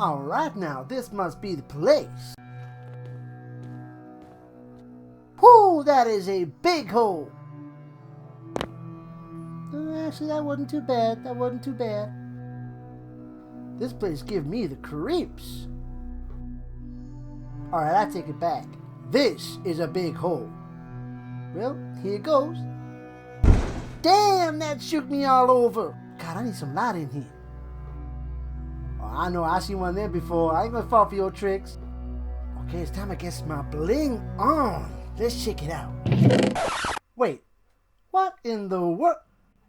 Alright now, this must be the place. Whoo, that is a big hole. Actually, that wasn't too bad. This place gives me the creeps. Alright, I take it back. This is a big hole. Well, here goes. Damn, that shook me all over. God, I need some light in here. Oh, I know, I seen one there before. I ain't gonna fall for your tricks. Okay, it's time to get my bling on. Let's check it out. Wait, what in the world?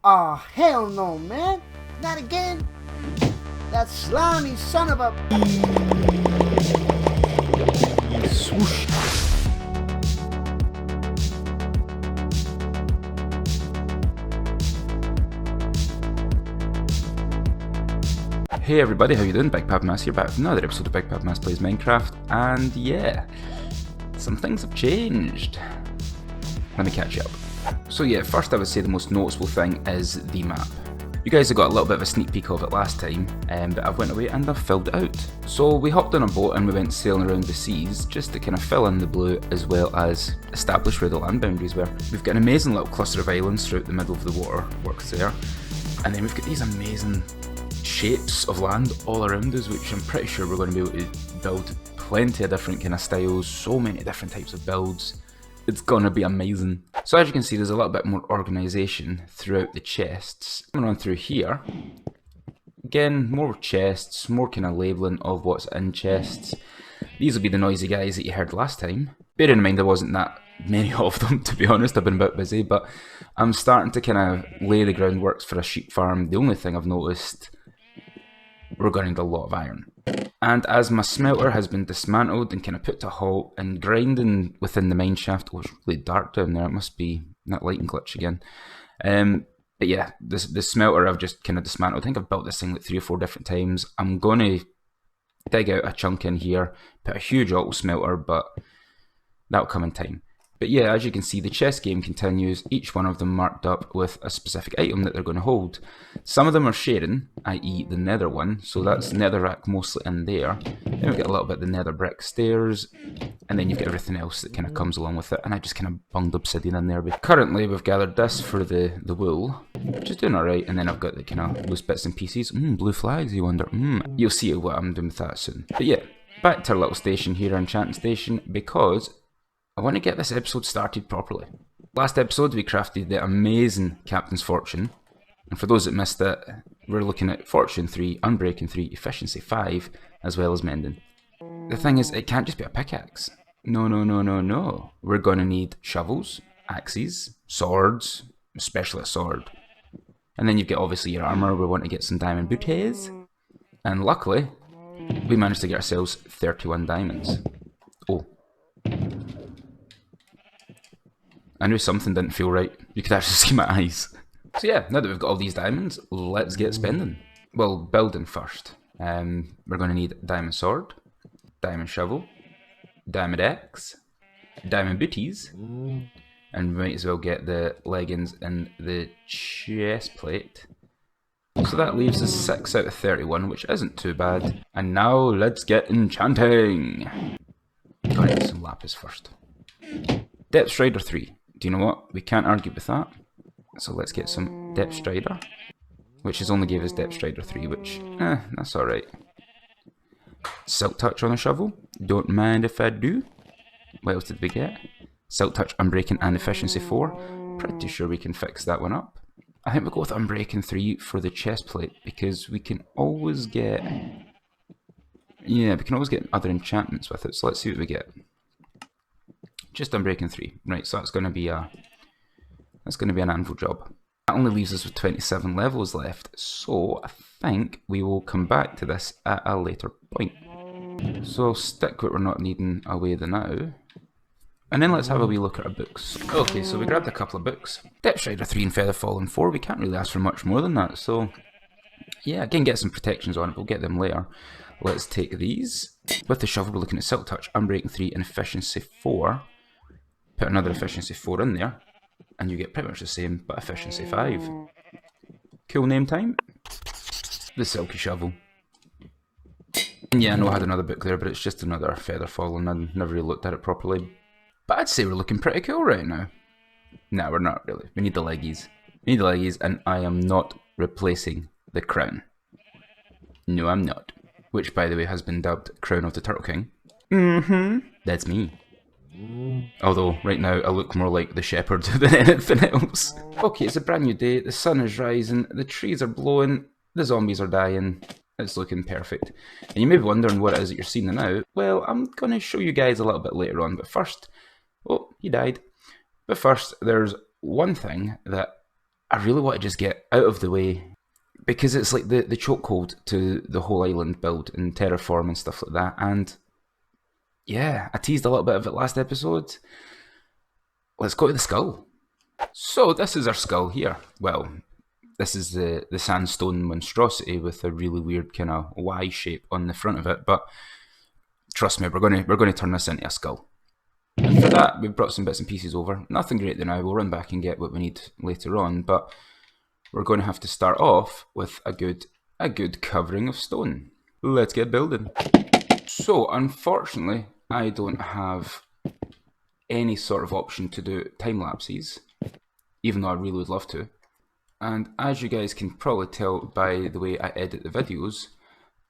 Oh, hell no, man. Not again. That slimy son of a... Swoosh. Hey everybody, how you doing? Big Pab Mas here, back with another episode of Big Pab Mas Plays Minecraft, and yeah, some things have changed. Let me catch you up. So yeah, first I would say the most noticeable thing is the map. You guys have got a little bit of a sneak peek of it last time, but I've went away and I've filled it out. So we hopped on a boat and we went sailing around the seas, just to kind of fill in the blue as well as establish where the land boundaries were. We've got an amazing little cluster of islands throughout the middle of the water, works there, and then we've got these amazing shapes of land all around us, which I'm pretty sure we're going to be able to build plenty of different kind of styles, so many different types of builds. It's gonna be amazing. So as you can see, there's a little bit more organisation throughout the chests. Coming on through here, again, more chests, more kind of labelling of what's in chests. These will be the noisy guys that you heard last time. Bearing in mind there wasn't that many of them, to be honest. I've been a bit busy, but I'm starting to kind of lay the groundworks for a sheep farm. The only thing I've noticed, we're going to need a lot of iron. And as my smelter has been dismantled and kind of put to a halt, and grinding within the mine shaft, oh, it's really dark down there, it must be that lighting glitch again. But yeah, the smelter I've just kind of dismantled. I think I've built this thing like 3 or 4 different times. I'm going to dig out a chunk in here, put a huge auto smelter, but that'll come in time. But yeah, as you can see, the chess game continues, each one of them marked up with a specific item that they're going to hold. Some of them are sharing, i.e. the nether one, so that's netherrack mostly in there. Then we've got a little bit of the nether brick stairs, and then you've got everything else that kind of comes along with it, and I just kind of bunged obsidian in there. But currently we've gathered this for the wool, which is doing alright, and then I've got the kind of loose bits and pieces. Blue flags, you wonder. You'll see what I'm doing with that soon. But yeah, back to our little station here, our enchanting station, because I want to get this episode started properly. Last episode we crafted the amazing Captain's Fortune, and for those that missed it, we're looking at Fortune 3, Unbreaking 3, Efficiency 5, as well as Mending. The thing is, it can't just be a pickaxe. No. We're going to need shovels, axes, swords, especially a sword. And then you've got obviously your armour. We want to get some diamond booties. And luckily, we managed to get ourselves 31 diamonds. Oh. I knew something didn't feel right. You could actually see my eyes. So yeah, now that we've got all these diamonds, let's get spending. Well, building first. We're going to need diamond sword, diamond shovel, diamond axe, diamond booties, and we might as well get the leggings and the chest plate. So that leaves us 6 out of 31, which isn't too bad. And now let's get enchanting. Gotta get some lapis first. Depth Strider 3. Do you know what? We can't argue with that. So let's get some Depth Strider, which has only gave us Depth Strider 3, which, that's alright. Silk Touch on a shovel. Don't mind if I do. What else did we get? Silk Touch, Unbreaking, and Efficiency 4. Pretty sure we can fix that one up. I think we'll go with Unbreaking 3 for the chest plate, because we can always get... yeah, we can always get other enchantments with it, so let's see what we get. Just Unbreaking 3. Right, so that's going to be an anvil job. That only leaves us with 27 levels left, so I think we will come back to this at a later point. So I'll stick what we're not needing away the now. And then let's have a wee look at our books. Okay, so we grabbed a couple of books. Depth Strider 3 and Feather Fallen 4, we can't really ask for much more than that, so... yeah, again, get some protections on it, we'll get them later. Let's take these. With the shovel, we're looking at Silk Touch, Unbreaking 3, and Efficiency 4. Put another Efficiency 4 in there, and you get pretty much the same, but Efficiency 5. Cool name time. The Silky Shovel. And yeah, I know I had another book there, but it's just another feather falling. I never really looked at it properly. But I'd say we're looking pretty cool right now. No, we're not really. We need the leggies. We need the leggies, and I am not replacing the crown. No, I'm not. Which, by the way, has been dubbed Crown of the Turtle King. That's me. Although, right now, I look more like the shepherd than anything else. Okay, it's a brand new day, the sun is rising, the trees are blowing, the zombies are dying. It's looking perfect. And you may be wondering what it is that you're seeing now. Well, I'm going to show you guys a little bit later on, but first... Oh, he died. But first, there's one thing that I really want to just get out of the way, because it's like the chokehold to the whole island build and terraform and stuff like that, and yeah, I teased a little bit of it last episode. Let's go to the skull. So this is our skull here. Well, this is the sandstone monstrosity with a really weird kind of Y shape on the front of it, but trust me, we're going to turn this into a skull. And for that, we've brought some bits and pieces over. Nothing great there now, we'll run back and get what we need later on, but we're going to have to start off with a good covering of stone. Let's get building. So, unfortunately, I don't have any sort of option to do time lapses, even though I really would love to. And as you guys can probably tell by the way I edit the videos,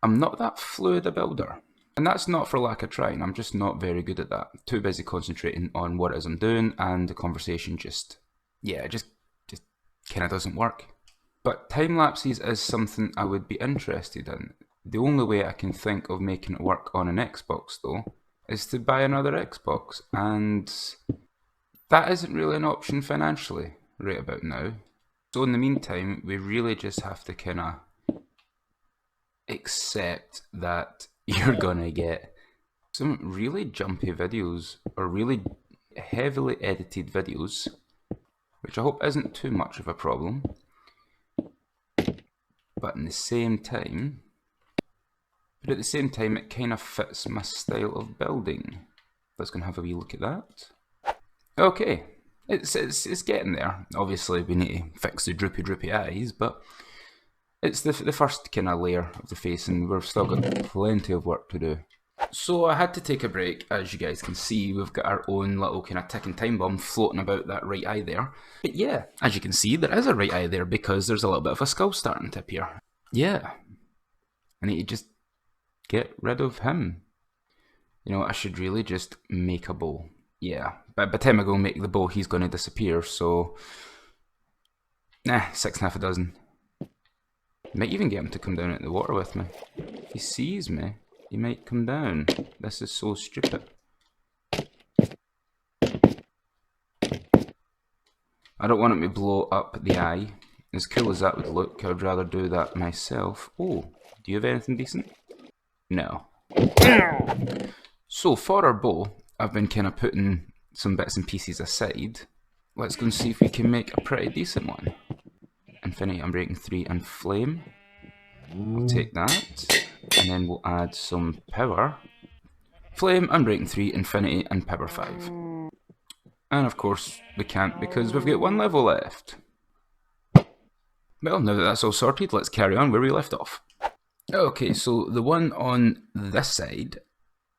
I'm not that fluid a builder. And that's not for lack of trying, I'm just not very good at that. Too busy concentrating on what it is I'm doing, and the conversation just kind of doesn't work. But time lapses is something I would be interested in. The only way I can think of making it work on an Xbox, though, is to buy another Xbox, and that isn't really an option financially right about now. So in the meantime, we really just have to kind of accept that you're gonna get some really jumpy videos, or really heavily edited videos, which I hope isn't too much of a problem. But at the same time, it kind of fits my style of building. Let's go and have a wee look at that. Okay, it's getting there. Obviously, we need to fix the droopy eyes, but it's the first kind of layer of the face, and we've still got plenty of work to do. So I had to take a break. As you guys can see, we've got our own little kind of ticking time bomb floating about that right eye there. But yeah, as you can see, there is a right eye there because there's a little bit of a skull starting to appear. Yeah, I need to just get rid of him. You know, I should really just make a bow. Yeah, but by the time I go make the bow, he's going to disappear, so... Nah, 6.5 dozen. Might even get him to come down into the water with me. If he sees me, he might come down. This is so stupid. I don't want him to blow up the eye. As cool as that would look, I would rather do that myself. Oh, do you have anything decent? No. So for our bow, I've been kind of putting some bits and pieces aside. Let's go and see if we can make a pretty decent one. Infinity, Unbreaking 3, and Flame. I'll take that. And then we'll add some power. Flame, Unbreaking 3, Infinity, and Power 5. And of course, we can't because we've got one level left. Well, now that that's all sorted, let's carry on where we left off. Okay, so the one on this side,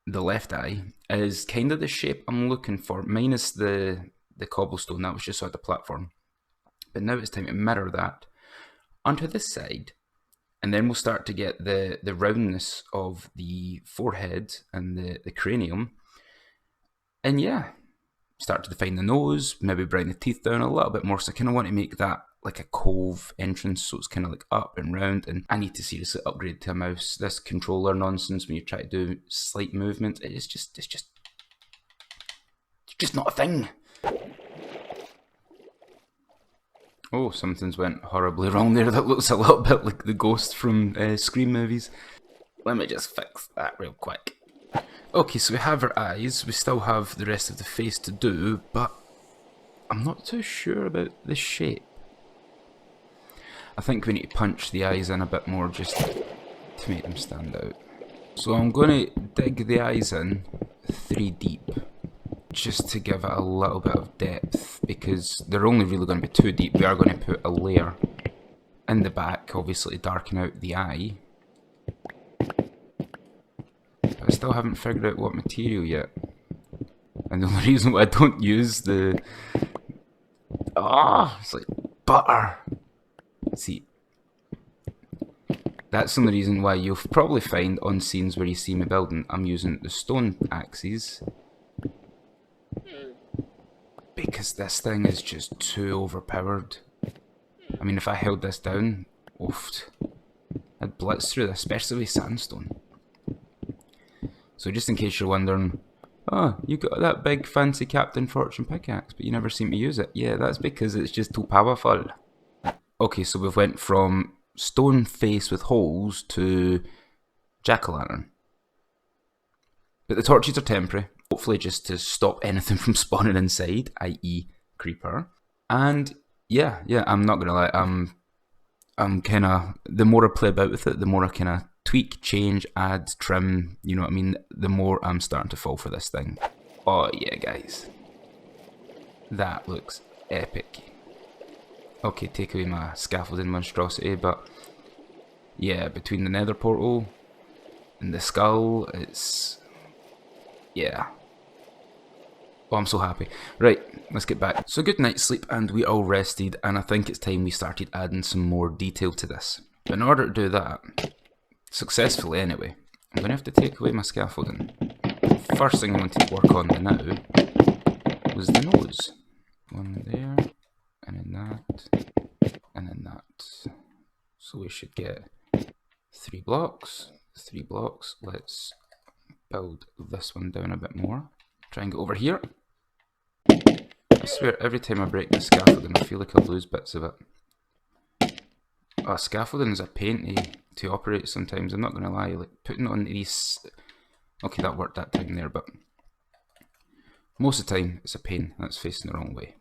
the left eye, is kind of the shape I'm looking for, minus the cobblestone. That was just on the platform. But now it's time to mirror that onto this side, and then we'll start to get the roundness of the forehead and the cranium. And yeah, start to define the nose, maybe bring the teeth down a little bit more. So I kind of want to make that like a cove entrance, so it's kind of like up and round. And I need to seriously upgrade to a mouse. This controller nonsense when you try to do slight movement, it's just not a thing. Oh, something's went horribly wrong there. That looks a little bit like the ghost from Scream movies. Let me just fix that real quick. Okay, so we have our eyes. We still have the rest of the face to do, but I'm not too sure about the shape. I think we need to punch the eyes in a bit more just to make them stand out. So I'm going to dig the eyes in 3 deep, just to give it a little bit of depth, because they're only really going to be 2 deep. We are going to put a layer in the back, obviously to darken out the eye. but I still haven't figured out what material yet. And the only reason why I don't use the... it's like butter. See, that's the only reason why you'll probably find on scenes where you see me building, I'm using the stone axes. Because this thing is just too overpowered. I mean, if I held this down, I'd blitz through this, especially with sandstone. So just in case you're wondering, oh, you got that big fancy Captain Fortune pickaxe, but you never seem to use it. Yeah, that's because it's just too powerful. Okay, so we've went from stone face with holes to jack-o'-lantern. But the torches are temporary, hopefully just to stop anything from spawning inside, i.e. creeper. And yeah, I'm not gonna lie, I'm kinda, the more I play about with it, the more I kinda tweak, change, add, trim, you know what I mean, the more I'm starting to fall for this thing. Oh yeah, guys. That looks epic. Okay, take away my scaffolding monstrosity, but yeah, between the nether portal and the skull, it's... yeah. Oh, I'm so happy. Right, let's get back. So good night's sleep and we all rested, and I think it's time we started adding some more detail to this. But in order to do that, successfully anyway, I'm going to have to take away my scaffolding. First thing I wanted to work on now was the nose. One there, and then that, and then that. So we should get 3 blocks, 3 blocks. Let's build this one down a bit more. Try and get over here. I swear every time I break the scaffolding I feel like I lose bits of it. Oh, scaffolding is a pain to operate sometimes, I'm not going to lie. Like putting on these... okay, that worked that time there, but most of the time it's a pain. That's facing the wrong way.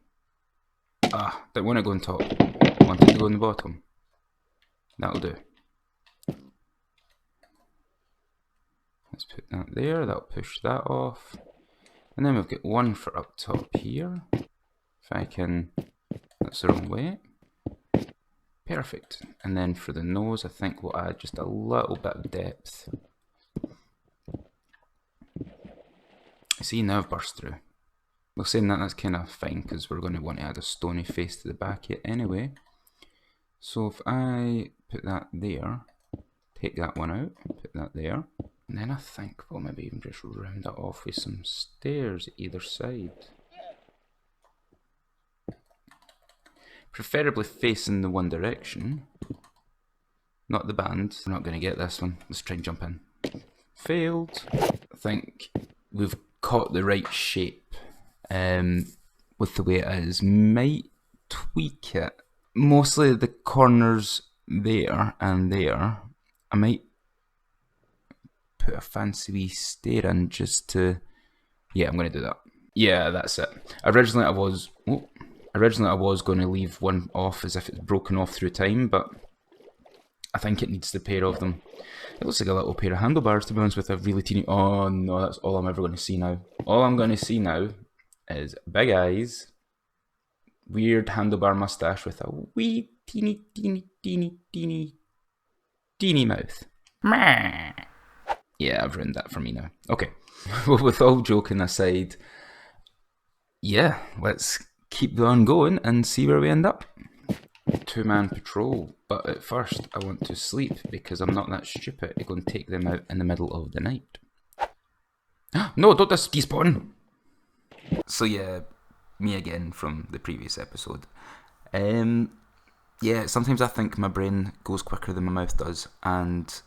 Didn't want to go on top. Wanted to go on the bottom. That'll do. Let's put that there, that'll push that off. And then we've got one for up top here. If I can... that's the wrong way. Perfect. And then for the nose, I think we'll add just a little bit of depth. See, now I've burst through. Well, saying that, that's kind of fine, because we're going to want to add a stony face to the back here anyway. So if I put that there, take that one out, put that there, and then I think we'll maybe even just round that off with some stairs either side. Preferably facing the one direction, not the band. We're not going to get this one. Let's try and jump in. Failed. I think we've caught the right shape with the way it is. Might tweak it. Mostly the corners there and there. I might put a fancy wee stair in just to... yeah, I'm going to do that. Yeah, that's it. Originally I was going to leave one off as if it's broken off through time, but I think it needs the pair of them. It looks like a little pair of handlebars, to be honest, with a really teeny... oh no, that's all I'm ever going to see now. All I'm going to see now is big eyes, weird handlebar mustache with a wee teeny mouth. Yeah, I've ruined that for me now. Okay, well, with all joking aside, yeah, let's keep on going and see where we end up. 2-man patrol, but at first I want to sleep because I'm not that stupid to go and take them out in the middle of the night. No, don't just despawn! So yeah, me again from the previous episode. Yeah, sometimes I think my brain goes quicker than my mouth does, and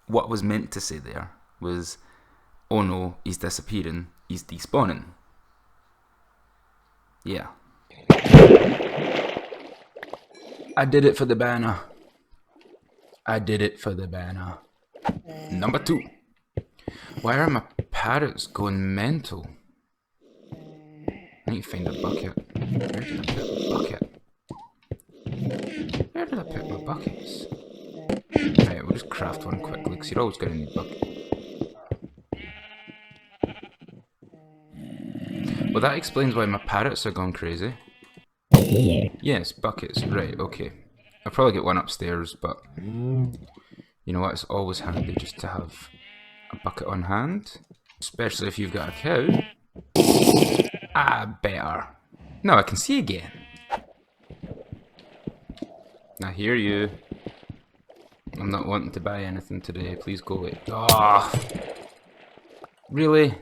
what I was meant to say there was, oh no, he's disappearing, he's despawning. Yeah. I did it for the banner. I did it for the banner. Number 2. Why are my parrots going mental? I need to find a bucket. Where did I put my bucket? Where did I put my buckets? Right, we'll just craft one quickly, because you're always going to need buckets. Well, that explains why my parrots are going crazy. Yes, buckets. Right, okay. I'll probably get one upstairs, but you know what? It's always handy just to have a bucket on hand, especially if you've got a cow. Ah, better. Now I can see again. I hear you. I'm not wanting to buy anything today. Please go away. Ah, really?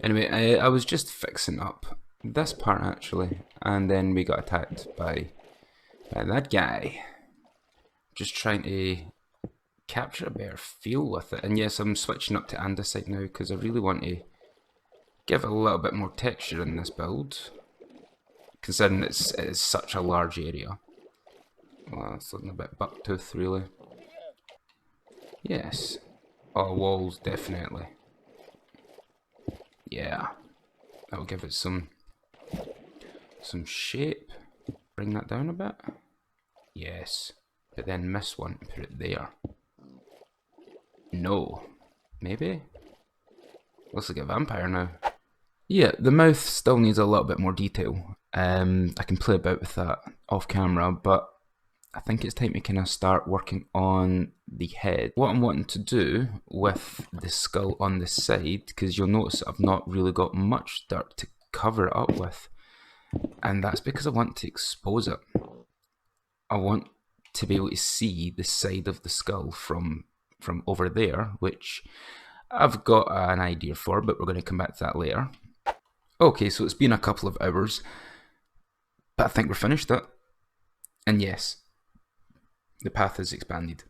Anyway, I was just fixing up this part actually, and then we got attacked by that guy. Just trying to capture a better feel with it. And yes, I'm switching up to andesite now because I really want to give it a little bit more texture in this build, considering it is such a large area. Well, it's looking a bit bucktooth, really. Yes. Oh, walls, definitely. Yeah. That'll give it some shape. Bring that down a bit. Yes. But then miss one and put it there. No. Maybe? Looks like a vampire now. Yeah, the mouth still needs a little bit more detail. I can play about with that off camera, but I think it's time to kind of start working on the head. What I'm wanting to do with the skull on the side, because you'll notice I've not really got much dirt to cover it up with, and that's because I want to expose it. I want to be able to see the side of the skull from over there, which I've got an idea for, but we're going to come back to that later. Okay, so it's been a couple of hours, but I think we're finished it. And yes, the path has expanded,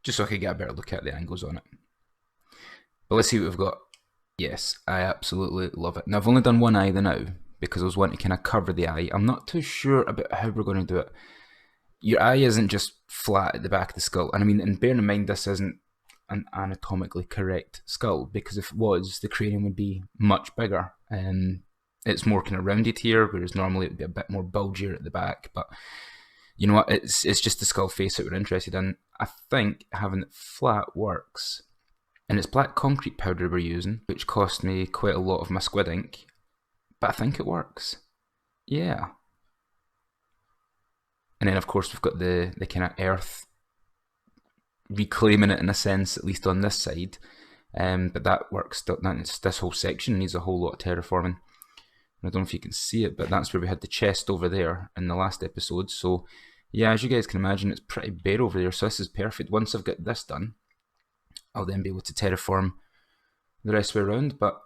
just so I can get a better look at the angles on it. But let's see what we've got. Yes, I absolutely love it. Now, I've only done one eye now, because I was wanting to kind of cover the eye. I'm not too sure about how we're going to do it. Your eye isn't just flat at the back of the skull. And I mean, and bearing in mind this isn't an anatomically correct skull, because if it was, the cranium would be much bigger. It's more kind of rounded here, whereas normally it would be a bit more bulgier at the back. But you know what, it's just the skull face that we're interested in. I think having it flat works. And it's black concrete powder we're using, which cost me quite a lot of my squid ink. But I think it works. Yeah. And then of course we've got the kind of earth reclaiming it in a sense, at least on this side. But that works. This whole section needs a whole lot of terraforming. I don't know if you can see it, but that's where we had the chest over there in the last episode. So yeah, as you guys can imagine, it's pretty bare over there. So this is perfect. Once I've got this done, I'll then be able to terraform the rest of the way around. But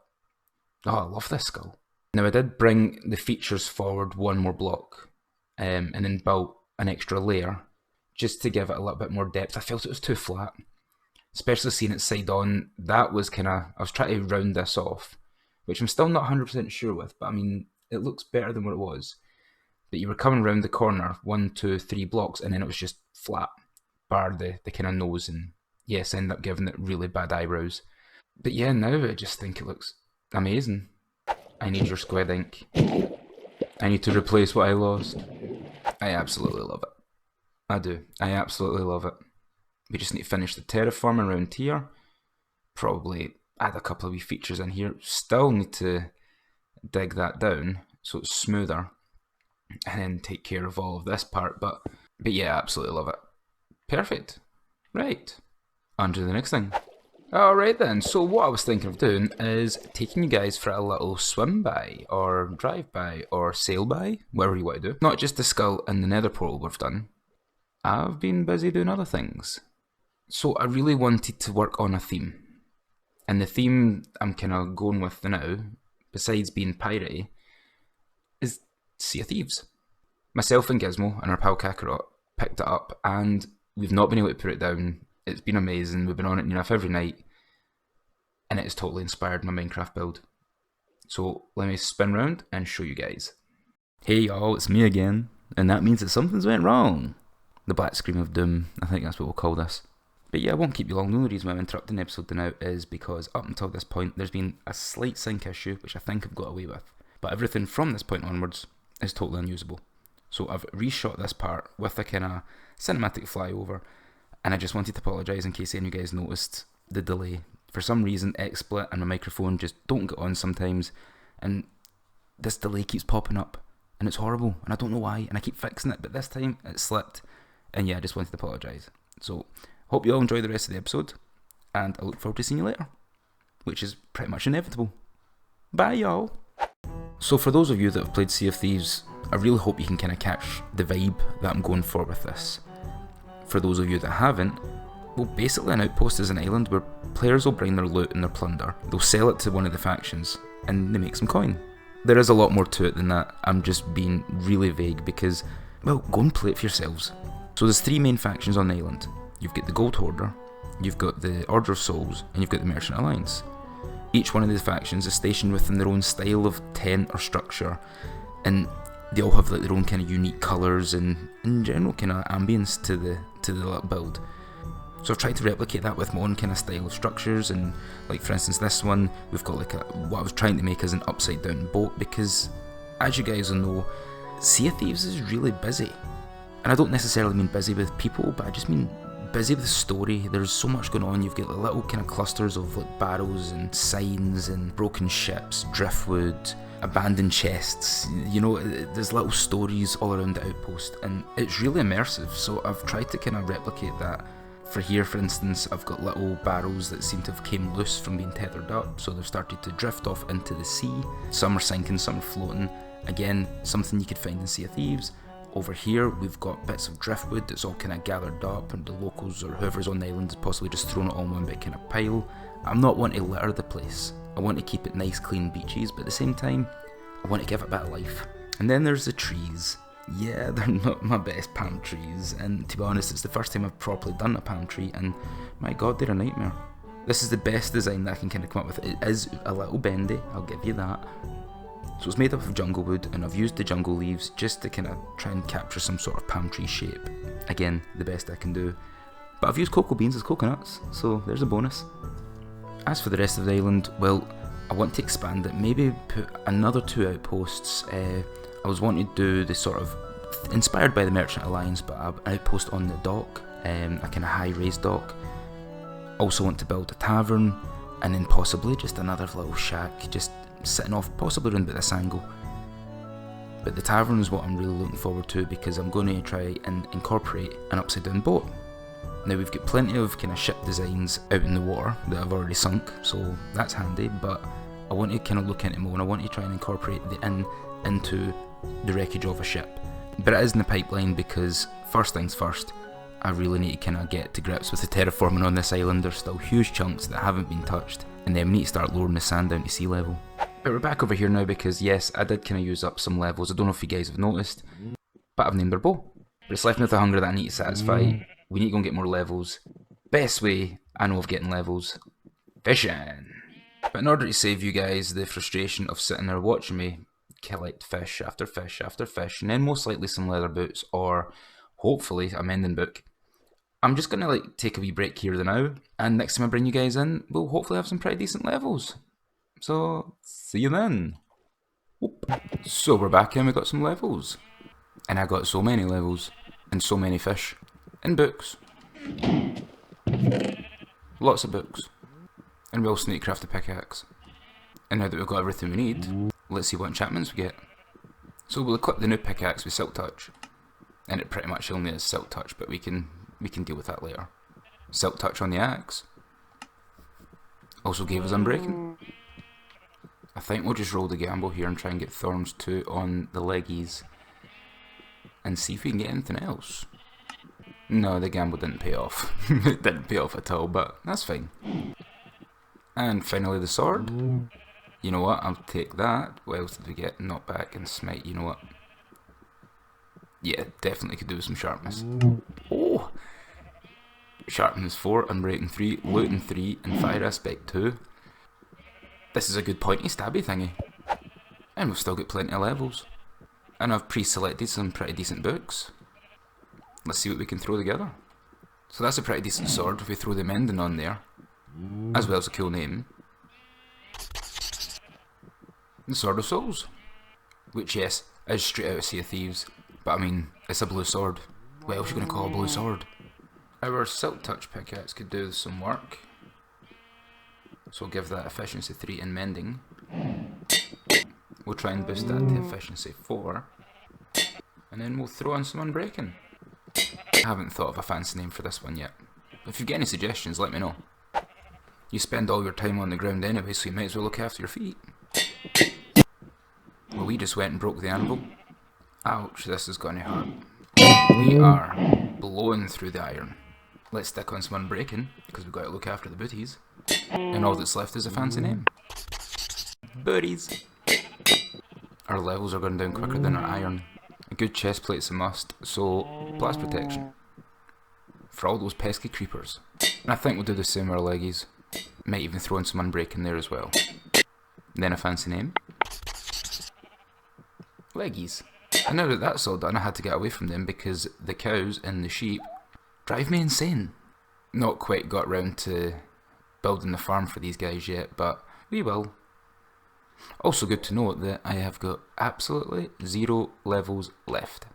oh, I love this skull. Now I did bring the features forward one more block, and then built an extra layer just to give it a little bit more depth. I felt it was too flat, especially seeing it side on. That was kind of, I was trying to round this off, which I'm still not 100% sure with, but I mean, it looks better than what it was. But you were coming around the corner 1, 2, 3 blocks, and then it was just flat, bar the kind of nose, and yes, end up giving it really bad eyebrows. But yeah, now I just think it looks amazing. I need your squid ink. I need to replace what I lost. I absolutely love it. I do. I absolutely love it. We just need to finish the terraforming around here. Probably add a couple of wee features in here. Still need to dig that down so it's smoother, and then take care of all of this part. But yeah, absolutely love it. Perfect. Right. On to the next thing. Alright then, so what I was thinking of doing is taking you guys for a little swim by, or drive by, or sail by, whatever you want to do. Not just the skull and the nether portal we've done. I've been busy doing other things. So I really wanted to work on a theme. And the theme I'm kind of going with now, besides being piratey, is Sea of Thieves. Myself and Gizmo and our pal Kakarot picked it up, and we've not been able to put it down. It's been amazing. We've been on it enough every night, and it has totally inspired my Minecraft build. So let me spin round and show you guys. Hey y'all, it's me again, and that means that something's went wrong. The black scream of doom, I think that's what we'll call this. But yeah, I won't keep you long. The only reason why I'm interrupting the episode now is because up until this point there's been a slight sync issue, which I think I've got away with. But everything from this point onwards is totally unusable. So I've reshot this part with a kind of cinematic flyover, and I just wanted to apologise in case any of you guys noticed the delay. For some reason, XSplit and my microphone just don't get on sometimes, and this delay keeps popping up, and it's horrible, and I don't know why, and I keep fixing it, but this time it slipped, and yeah, I just wanted to apologise. So, hope you all enjoy the rest of the episode, and I look forward to seeing you later, which is pretty much inevitable. Bye, y'all. So for those of you that have played Sea of Thieves, I really hope you can kind of catch the vibe that I'm going for with this. For those of you that haven't, well, basically an outpost is an island where players will bring their loot and their plunder, they'll sell it to one of the factions, and they make some coin. There is a lot more to it than that. I'm just being really vague because, well, go and play it for yourselves. So there's 3 main factions on the island. You've got the Gold Hoarder, you've got the Order of Souls, and you've got the Merchant Alliance. Each one of these factions is stationed within their own style of tent or structure, and they all have like their own kind of unique colours and in general kind of ambience to the build. So I've tried to replicate that with my own kind of style of structures, and like for instance this one, we've got like what I was trying to make as an upside down boat, because as you guys will know, Sea of Thieves is really busy. And I don't necessarily mean busy with people, but I just mean busy with story. There's so much going on. You've got like little kind of clusters of like barrows and signs and broken ships, driftwood, abandoned chests, you know, there's little stories all around the outpost, and it's really immersive. So I've tried to kind of replicate that. For here, for instance, I've got little barrows that seem to have came loose from being tethered up, so they've started to drift off into the sea. Some are sinking, some are floating. Again, something you could find in Sea of Thieves. Over here, we've got bits of driftwood that's all kind of gathered up, and the locals or whoever's on the island has possibly just thrown it all in one big kind of pile. I'm not wanting to litter the place. I want to keep it nice, clean beaches, but at the same time, I want to give it a bit of life. And then there's the trees. Yeah, they're not my best palm trees, and to be honest, it's the first time I've properly done a palm tree, and my god, they're a nightmare. This is the best design that I can kind of come up with. It is a little bendy, I'll give you that. So it's made up of jungle wood, and I've used the jungle leaves just to kind of try and capture some sort of palm tree shape. Again, the best I can do. But I've used cocoa beans as coconuts, so there's a bonus. As for the rest of the island, well, I want to expand it, maybe put another 2 outposts. I was wanting to do the sort of, inspired by the Merchant Alliance, but an outpost on the dock, a kind of high raised dock. Also want to build a tavern, and then possibly just another little shack, just sitting off, possibly around about this angle. But the tavern is what I'm really looking forward to, because I'm going to try and incorporate an upside down boat. Now we've got plenty of kind of ship designs out in the water that I've already sunk, so that's handy, but I want to kind of look into more, and I want to try and incorporate the inn into the wreckage of a ship. But it is in the pipeline, because first things first, I really need to kind of get to grips with the terraforming on this island. There's still huge chunks that haven't been touched, and then we need to start lowering the sand down to sea level. But we're back over here now, because yes, I did kind of use up some levels. I don't know if you guys have noticed, but I've named our bow. But it's left me with a hunger that I need to satisfy. We need to go and get more levels. Best way I know of getting levels: fishing. But in order to save you guys the frustration of sitting there watching me collect fish after fish after fish, and then most likely some leather boots, or hopefully a mending book, I'm just gonna like take a wee break here and now, and next time I bring you guys in, we'll hopefully have some pretty decent levels. So see you then. Whoop. So we're back in, we got some levels, and I got so many levels, and so many fish, and books, lots of books, and we also need to craft a pickaxe. And now that we've got everything we need, let's see what enchantments we get. So we'll equip the new pickaxe with Silk Touch, and it pretty much only has Silk Touch, but we can deal with that later. Silk Touch on the axe also gave us Unbreaking. I think we'll just roll the gamble here and try and get Thorns 2 on the leggies, and see if we can get anything else. No, the gamble didn't pay off. It didn't pay off at all, but that's fine. And finally the sword. You know what, I'll take that. What else did we get? Knockback and Smite, you know what? Yeah, definitely could do with some sharpness. Oh! Sharpness 4, Unbreaking 3, Looting 3, and Fire Aspect 2. This is a good pointy stabby thingy. And we've still got plenty of levels. And I've pre-selected some pretty decent books. Let's see what we can throw together. So that's a pretty decent sword if we throw the mending on there, as well as a cool name. The Sword of Souls, which yes, is straight out of Sea of Thieves, but I mean, it's a blue sword. What else are you going to call a blue sword? Our Silk Touch pickaxe could do some work, so we'll give that efficiency 3 in mending. We'll try and boost that to efficiency 4, and then we'll throw in some Unbreaking. I haven't thought of a fancy name for this one yet, but if you've got any suggestions, let me know. You spend all your time on the ground anyway, so you might as well look after your feet. Well, we just went and broke the anvil. Ouch, this is going to hurt. We are blowing through the iron. Let's stick on some unbreaking, because we've got to look after the booties. And all that's left is a fancy name. Booties! Our levels are going down quicker than our iron. A good chest plate's a must, so blast protection. For all those pesky creepers. And I think we'll do the same with our leggies. Might even throw in some unbreaking there as well. Then a fancy name. Leggies. And now that that's all done, I had to get away from them because the cows and the sheep drive me insane. Not quite got round to building the farm for these guys yet, but we will. Also good to note that I have got absolutely 0 levels left.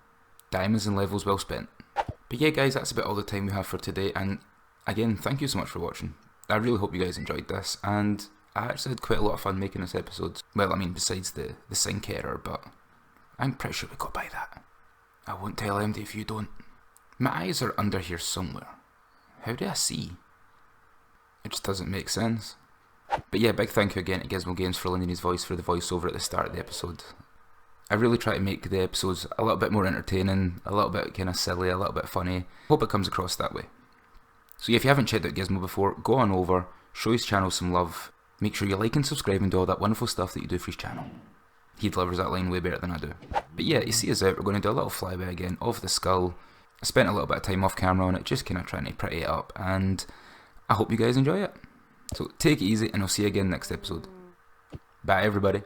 Diamonds and levels well spent. But yeah guys, that's about all the time we have for today, and again, thank you so much for watching. I really hope you guys enjoyed this, and I actually had quite a lot of fun making this episode. Well, I mean, besides the sync error, but I'm pretty sure we got by that. I won't tell MD if you don't. My eyes are under here somewhere. How do I see? It just doesn't make sense. But yeah, big thank you again to Gizmo Games for lending his voice for the voiceover at the start of the episode. I really try to make the episodes a little bit more entertaining, a little bit kind of silly, a little bit funny. Hope it comes across that way. So yeah, if you haven't checked out Gizmo before, go on over, show his channel some love, make sure you like and subscribe and do all that wonderful stuff that you do for his channel. He delivers that line way better than I do. But yeah, you see us out, we're going to do a little flyby again of the skull. I spent a little bit of time off camera on it, just kind of trying to pretty it up, and I hope you guys enjoy it. So take it easy, and I'll see you again next episode. Bye everybody.